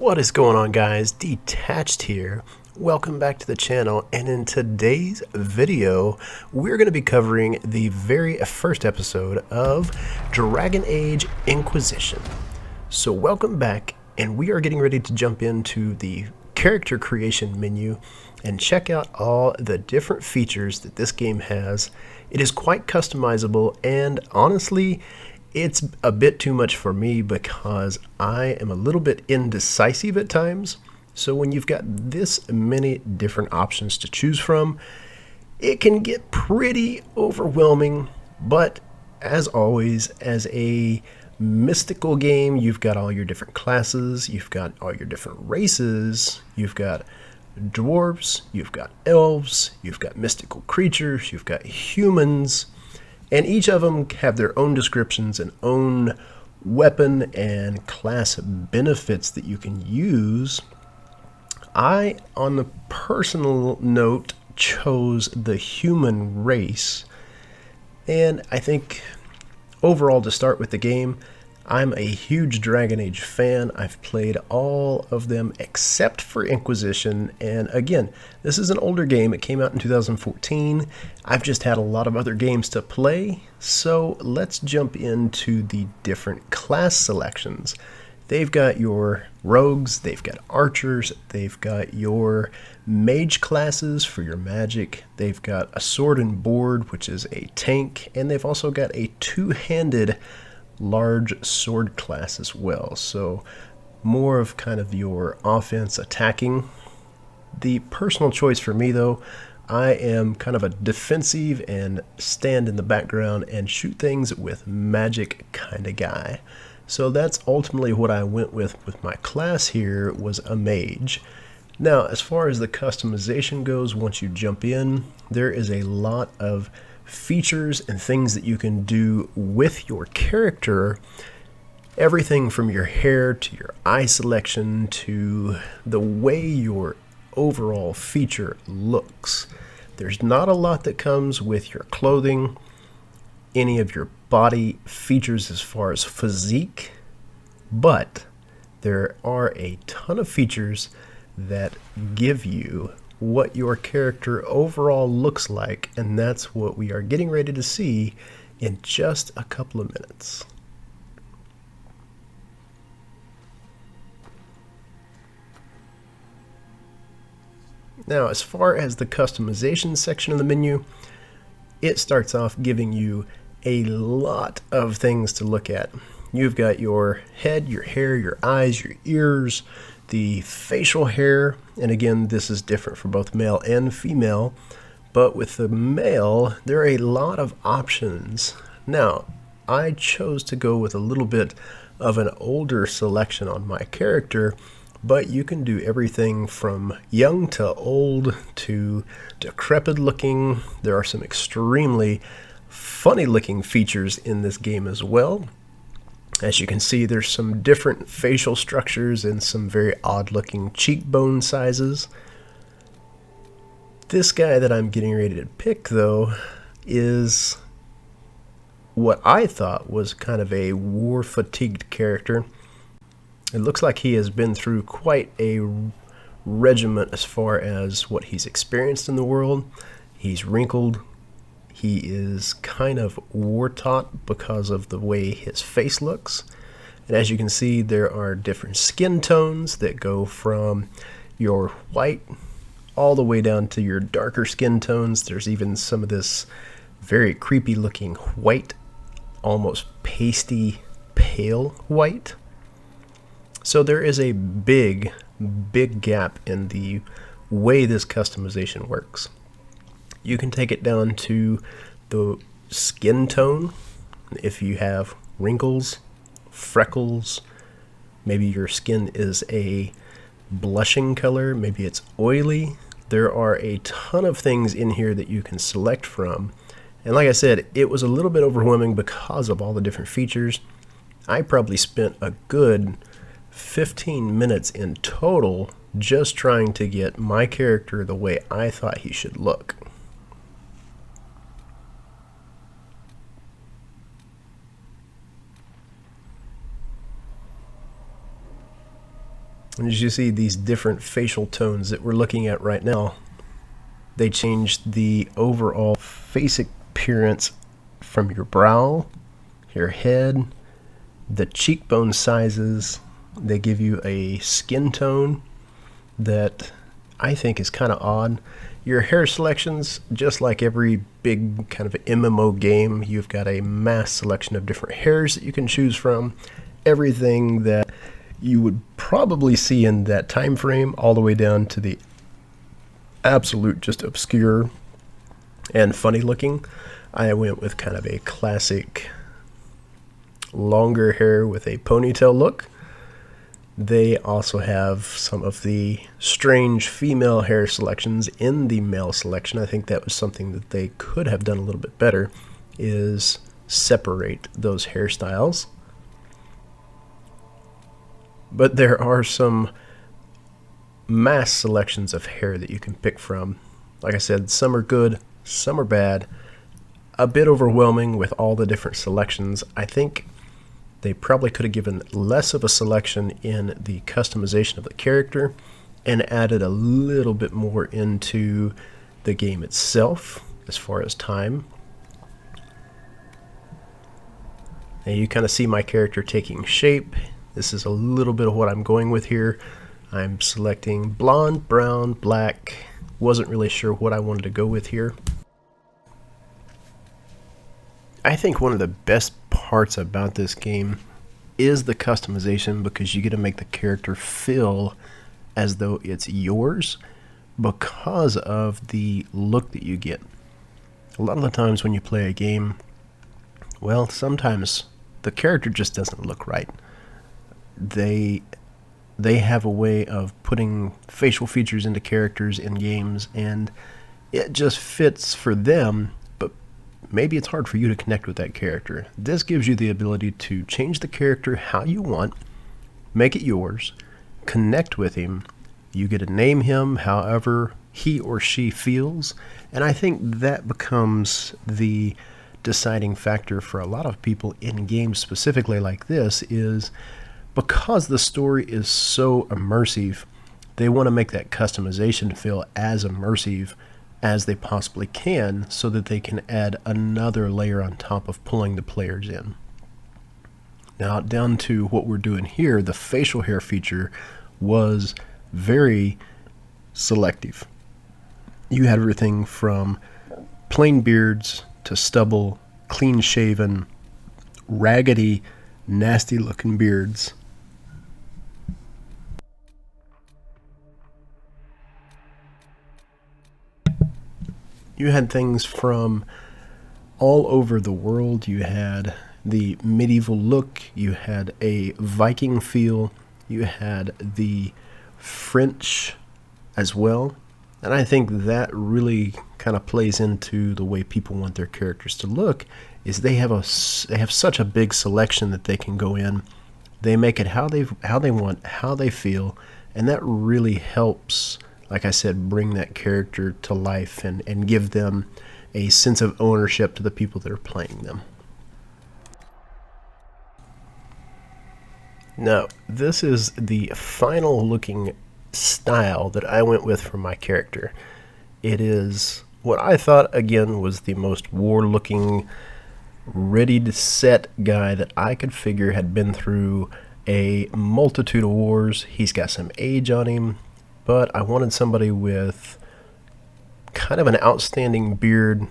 What is going on, guys? Detached here. Welcome back to the channel, and in today's video we're going to be covering the very first episode of Dragon Age Inquisition. So welcome back, and we are getting ready to jump into the character creation menu and check out all the different features that this game has. It is quite customizable, and honestly it's a bit too much for me because I am a little bit indecisive at times. So when you've got this many different options to choose from, it can get pretty overwhelming. But as always, as a mystical game, you've got all your different classes, you've got all your different races, you've got dwarves, you've got elves, you've got mystical creatures, you've got humans. And each of them have their own descriptions and own weapon and class benefits that you can use. I, on the personal note, chose the human race. And I think overall, to start with the game, I'm a huge Dragon Age fan. I've played all of them except for Inquisition, and again, this is an older game. It came out in 2014. I've just had a lot of other games to play, so let's jump into the different class selections. They've got your rogues, they've got archers, they've got your mage classes for your magic, they've got a sword and board, which is a tank, and they've also got a two-handed large sword class as well. So more of kind of your offense attacking. The personal choice for me, though, I am kind of a defensive and stand in the background and shoot things with magic kind of guy. So that's ultimately what I went with my class here, was a mage. Now, as far as the customization goes, once you jump in, there is a lot of features and things that you can do with your character. Everything from your hair to your eye selection to the way your overall feature looks. There's not a lot that comes with your clothing, any of your body features as far as physique, but there are a ton of features that give you what your character overall looks like, and that's what we are getting ready to see in just a couple of minutes. Now, as far as the customization section of the menu, it starts off giving you a lot of things to look at. You've got your head, your hair, your eyes, your ears, the facial hair, and again, this is different for both male and female, but with the male, there are a lot of options. Now, I chose to go with a little bit of an older selection on my character, but you can do everything from young to old to decrepit looking. There are some extremely funny looking features in this game as well. As you can see, there's some different facial structures and some very odd looking cheekbone sizes. This guy that I'm getting ready to pick, though, is what I thought was kind of a war fatigued character. It looks like he has been through quite a regiment as far as what he's experienced in the world. He's wrinkled. He is kind of war-taught because of the way his face looks. And as you can see, there are different skin tones that go from your white all the way down to your darker skin tones. There's even some of this very creepy looking white, almost pasty, pale white. So there is a big gap in the way this customization works. You can take it down to the skin tone. If you have wrinkles, freckles, maybe your skin is a blushing color, maybe it's oily. There are a ton of things in here that you can select from. And like I said, it was a little bit overwhelming because of all the different features. I probably spent a good 15 minutes in total just trying to get my character the way I thought he should look. And as you see, these different facial tones that we're looking at right now, they changed the overall face appearance from your brow, your head, the cheekbone sizes. They give you a skin tone that I think is kind of odd. Your hair selections, just like every big kind of MMO game, you've got a mass selection of different hairs that you can choose from. Everything that you would probably see in that time frame, all the way down to the absolute just obscure and funny looking. I went with kind of a classic longer hair with a ponytail look. They also have some of the strange female hair selections in the male selection. I think that was something that they could have done a little bit better, is separate those hairstyles. But there are some mass selections of hair that you can pick from. Like I said, some are good, some are bad. A bit overwhelming with all the different selections. I think they probably could have given less of a selection in the customization of the character and added a little bit more into the game itself as far as time. And you kind of see my character taking shape. This is a little bit of what I'm going with here. I'm selecting blonde, brown, black. Wasn't really sure what I wanted to go with here. I think one of the best parts about this game is the customization, because you get to make the character feel as though it's yours because of the look that you get. A lot of the times when you play a game, well, sometimes the character just doesn't look right. They have a way of putting facial features into characters in games, and it just fits for them, but maybe it's hard for you to connect with that character. This gives you the ability to change the character how you want, make it yours, connect with him. You get to name him however he or she feels, and I think that becomes the deciding factor for a lot of people in games specifically like this, is because the story is so immersive, they want to make that customization feel as immersive as they possibly can, so that they can add another layer on top of pulling the players in. Now, down to what we're doing here, the facial hair feature was very selective. You had everything from plain beards to stubble, clean shaven, raggedy, nasty looking beards. You had things from all over the world. You had the medieval look, you had a Viking feel, you had the French as well. And I think that really kind of plays into the way people want their characters to look, is they have such a big selection that they can go in. They make it how they want, how they feel, and that really helps, like I said, bring that character to life and give them a sense of ownership to the people that are playing them. Now, this is the final looking style that I went with for my character. It is what I thought, again, was the most war looking, ready to set guy that I could figure had been through a multitude of wars. He's got some age on him, but I wanted somebody with kind of an outstanding beard,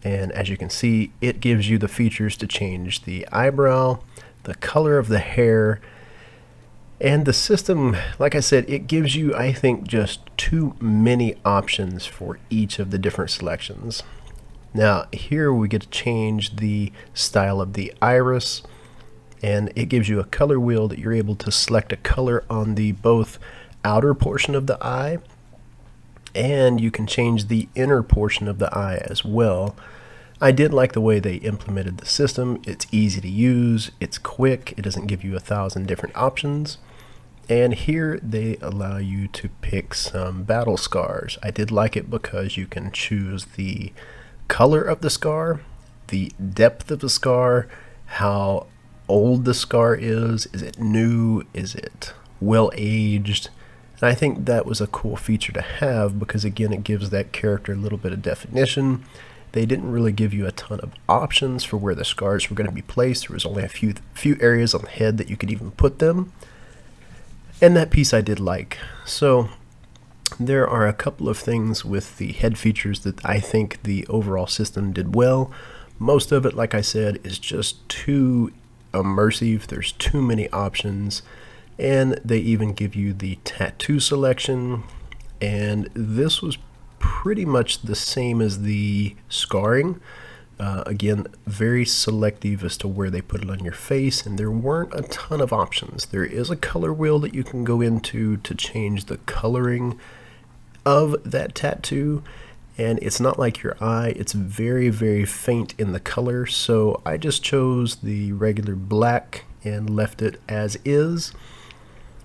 and as you can see, it gives you the features to change the eyebrow, the color of the hair, and the system. Like I said, it gives you, I think, just too many options for each of the different selections. Now, here we get to change the style of the iris, and it gives you a color wheel that you're able to select a color on the both outer portion of the eye, and you can change the inner portion of the eye as well. I did like the way they implemented the system. It's easy to use, it's quick, it doesn't give you 1,000 different options. And here they allow you to pick some battle scars. I did like it because you can choose the color of the scar, the depth of the scar, how old the scar is it new, is it well aged. And I think that was a cool feature to have because, again, it gives that character a little bit of definition. They didn't really give you a ton of options for where the scars were going to be placed. There was only a few areas on the head that you could even put them. And that piece I did like. So there are a couple of things with the head features that I think the overall system did well. Most of it, like I said, is just too immersive. There's too many options. And they even give you the tattoo selection, and this was pretty much the same as the scarring. Again, very selective as to where they put it on your face, and there weren't a ton of options. There is a color wheel that you can go into to change the coloring of that tattoo, and it's not like your eye. It's very, very faint in the color, so I just chose the regular black and left it as is.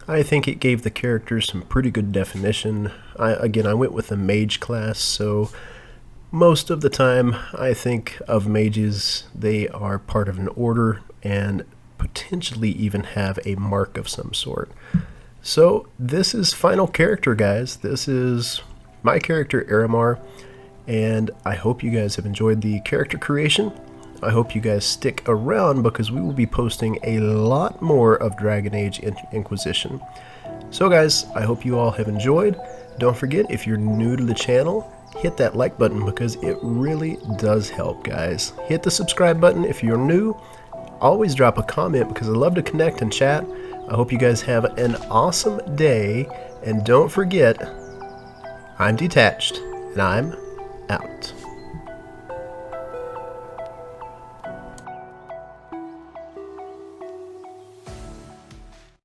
I think it gave the characters some pretty good definition. I went with the mage class, so most of the time I think of mages, they are part of an order and potentially even have a mark of some sort. So this is final character, guys. This is my character Aramar, and I hope you guys have enjoyed the character creation. I hope you guys stick around because we will be posting a lot more of Dragon Age Inquisition. So guys, I hope you all have enjoyed. Don't forget, if you're new to the channel, hit that like button because it really does help, guys. Hit the subscribe button if you're new. Always drop a comment because I love to connect and chat. I hope you guys have an awesome day, and don't forget, I'm detached and I'm out.